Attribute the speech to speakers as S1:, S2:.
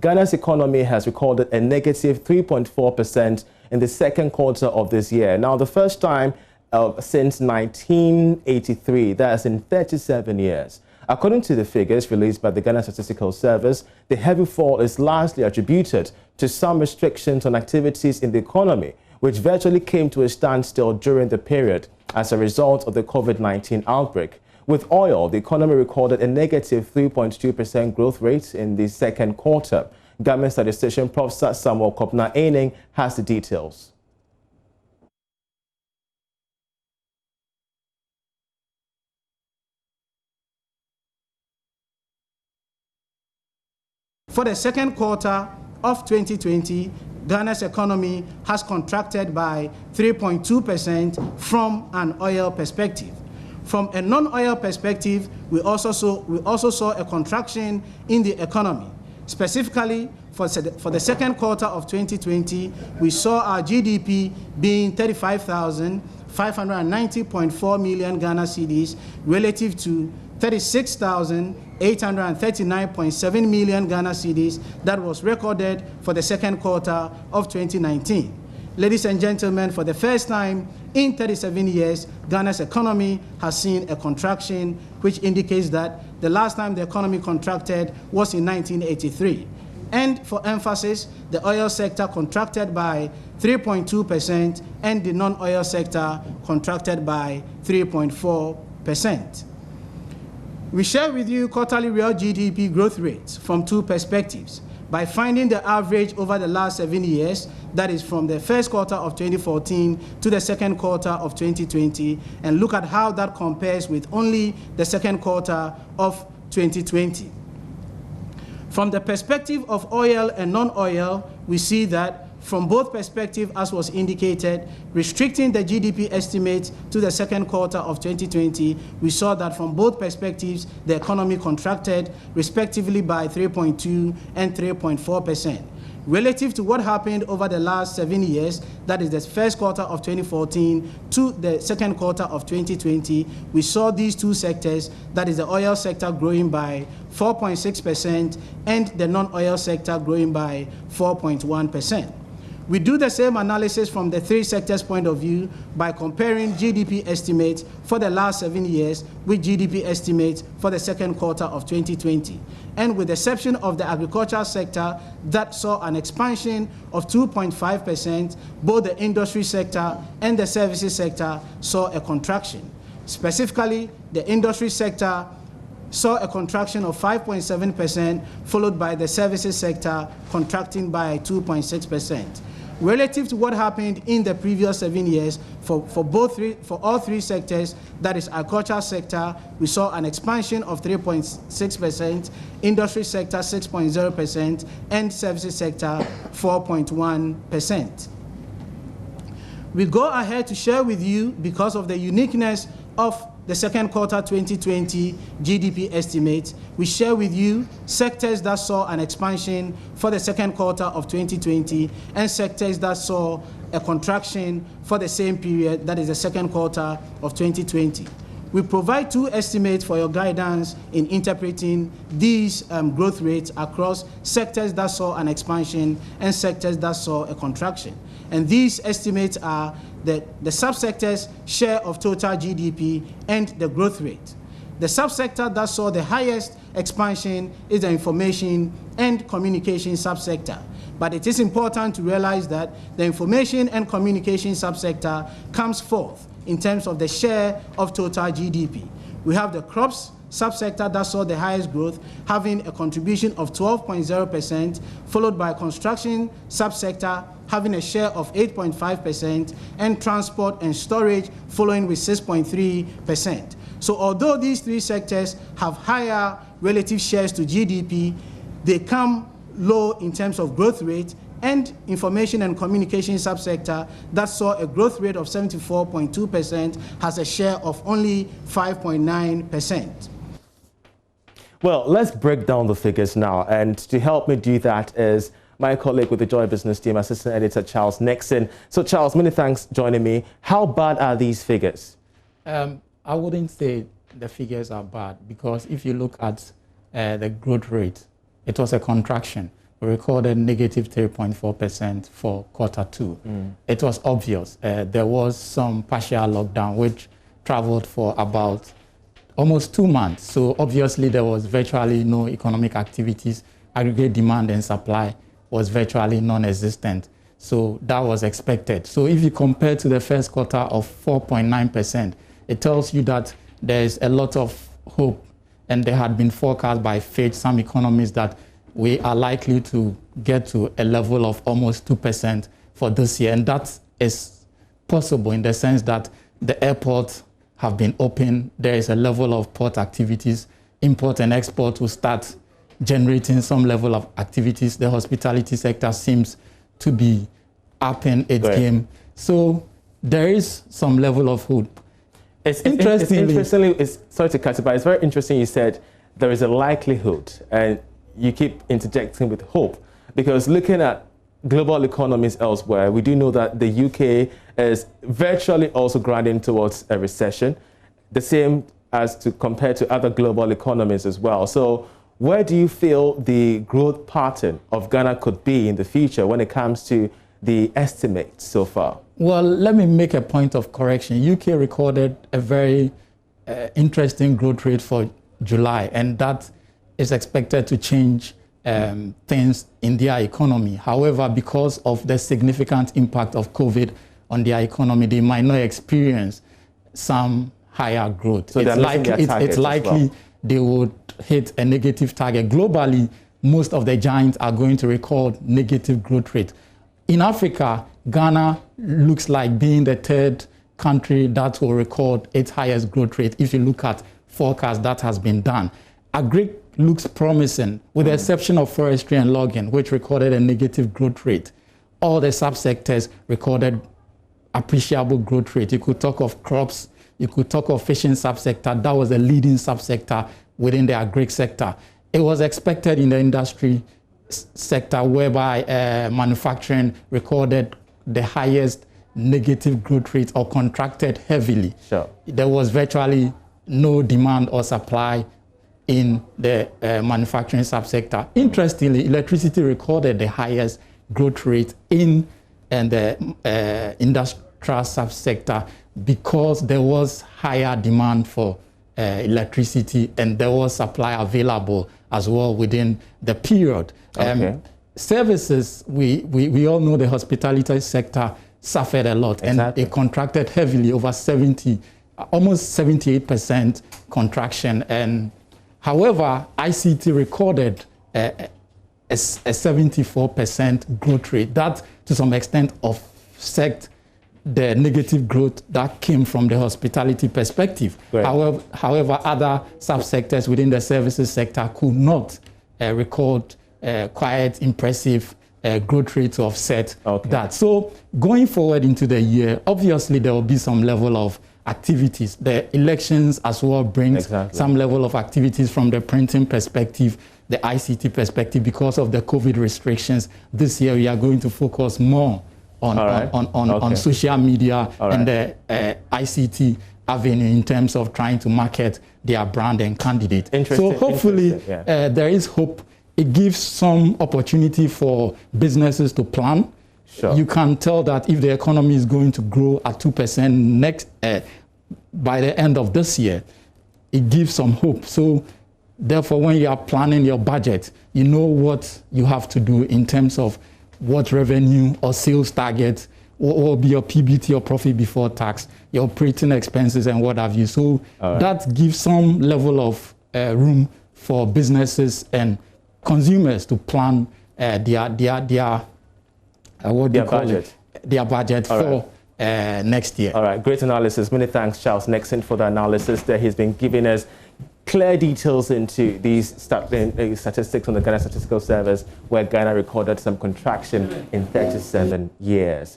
S1: Ghana's economy has recorded a negative 3.4% in the second quarter of this year. Now, the first time since 1983, that's in 37 years. According to the figures released by the Ghana Statistical Service, the heavy fall is largely attributed to some restrictions on activities in the economy, which virtually came to a standstill during the period as a result of the COVID-19 outbreak. With oil, the economy recorded a negative 3.2% growth rate in the second quarter. Government statistician Professor Samuel Kopna-Aining has the details.
S2: For the second quarter of 2020, Ghana's economy has contracted by 3.2% from an oil perspective. From a non-oil perspective, we also saw a contraction in the economy. Specifically, for the second quarter of 2020, we saw our GDP being 35,590.4 million Ghana cedis relative to 36,839.7 million Ghana cedis that was recorded for the second quarter of 2019. Ladies and gentlemen, for the first time in 37 years, Ghana's economy has seen a contraction, which indicates that the last time the economy contracted was in 1983. And for emphasis, the oil sector contracted by 3.2% and the non-oil sector contracted by 3.4%. We share with you quarterly real GDP growth rates from two perspectives. By finding the average over the last 7 years, that is from the first quarter of 2014 to the second quarter of 2020, and look at how that compares with only the second quarter of 2020. From the perspective of oil and non-oil, we see that from both perspectives, as was indicated, restricting the GDP estimate to the second quarter of 2020, we saw that from both perspectives, the economy contracted respectively by 3.2% and 3.4%. Relative to what happened over the last 7 years, that is the first quarter of 2014 to the second quarter of 2020, we saw these two sectors, that is the oil sector growing by 4.6% and the non-oil sector growing by 4.1%. We do the same analysis from the three sectors' point of view by comparing GDP estimates for the last 7 years with GDP estimates for the second quarter of 2020. And with the exception of the agricultural sector that saw an expansion of 2.5%, both the industry sector and the services sector saw a contraction. Specifically, the industry sector saw a contraction of 5.7%, followed by the services sector contracting by 2.6%. Relative to what happened in the previous 7 years, for all three sectors, that is agricultural sector, we saw an expansion of 3.6%, industry sector 6.0%, and services sector 4.1%. We go ahead to share with you, because of the uniqueness of the second quarter 2020 GDP estimates, we share with you sectors that saw an expansion for the second quarter of 2020 and sectors that saw a contraction for the same period, that is the second quarter of 2020. We provide two estimates for your guidance in interpreting these growth rates across sectors that saw an expansion and sectors that saw a contraction. And these estimates are the subsectors' share of total GDP and the growth rate. The subsector that saw the highest expansion is the information and communication subsector. But it is important to realize that the information and communication subsector comes forth in terms of the share of total GDP. We have the crops subsector that saw the highest growth, having a contribution of 12.0%, followed by construction subsector having a share of 8.5%, and transport and storage following with 6.3%. So although these three sectors have higher relative shares to GDP, they come low in terms of growth rate, and information and communication subsector that saw a growth rate of 74.2% has a share of only 5.9%.
S1: Well, let's break down the figures now, and to help me do that is my colleague with the Joy Business team, Assistant Editor Charles Nixon. So Charles, many thanks for joining me. How bad are these figures?
S3: I wouldn't say the figures are bad, because if you look at the growth rate, it was a contraction. we recorded negative 3.4% for Q2. It was obvious. There was some partial lockdown, which traveled for about almost 2 months. So obviously there was virtually no economic activities. Aggregate demand and supply was virtually non-existent. So that was expected. So if you compare to the first quarter of 4.9%, it tells you that there is a lot of hope, and there had been forecast by Fitch, some economists, that we are likely to get to a level of almost 2% for this year. And that is possible in the sense that the airports have been open. There is a level of port activities. Import and export will start generating some level of activities. The hospitality sector seems to be upping its game. So there is some level of hope.
S1: Interestingly, sorry to cut it, but it's very interesting you said there is a likelihood, and you keep interjecting with hope, because looking at global economies elsewhere, we do know that the UK is virtually also grinding towards a recession, the same as compared to other global economies as well. So where do you feel the growth pattern of Ghana could be in the future when it comes to the estimates so far?
S3: Well, let me make a point of correction. UK recorded a very interesting growth rate for July, and that is expected to change things in their economy. However, because of the significant impact of COVID on their economy, they might not experience some higher growth. So it's likely they would hit a negative target. Globally, most of the giants are going to record negative growth rate. In Africa, Ghana looks like being the third country that will record its highest growth rate if you look at forecasts that has been done. Agri looks promising, with the exception of forestry and logging, which recorded a negative growth rate. All the subsectors recorded appreciable growth rate. You could talk of crops, you could talk of fishing subsector. That was the leading subsector within the agri sector. It was expected in the industry sector, whereby manufacturing recorded the highest negative growth rate or contracted heavily.
S1: Sure.
S3: There was virtually no demand or supply in the manufacturing subsector. Interestingly, electricity recorded the highest growth rate in the industrial subsector, because there was higher demand for electricity, and there was supply available as well within the period. Services, we all know the hospitality sector suffered a lot, and they contracted heavily, over 70, almost 78% contraction. And however, ICT recorded a 74% growth rate. That, to some extent, offset the negative growth that came from the hospitality perspective. However, other subsectors within the services sector could not record quite impressive growth rate to offset that. So going forward into the year, obviously there will be some level of activities. The elections as well brings some level of activities from the printing perspective, the ICT perspective. Because of the COVID restrictions, this year we are going to focus more on social media and the ICT avenue in terms of trying to market their brand and candidate. So hopefully there is hope. It gives some opportunity for businesses to plan. You can tell that if the economy is going to grow at 2% by the end of this year, it gives some hope. So therefore, when you are planning your budget, you know what you have to do in terms of what revenue or sales target, what will be your PBT or profit before tax, your operating expenses and what have you. So that gives some level of room for businesses and consumers to plan their budget for next year.
S1: All right, great analysis. Many thanks, Charles Nixon, for the analysis that he's been giving us clear details into these statistics on the Ghana Statistical Service, where Ghana recorded some contraction in 37 years.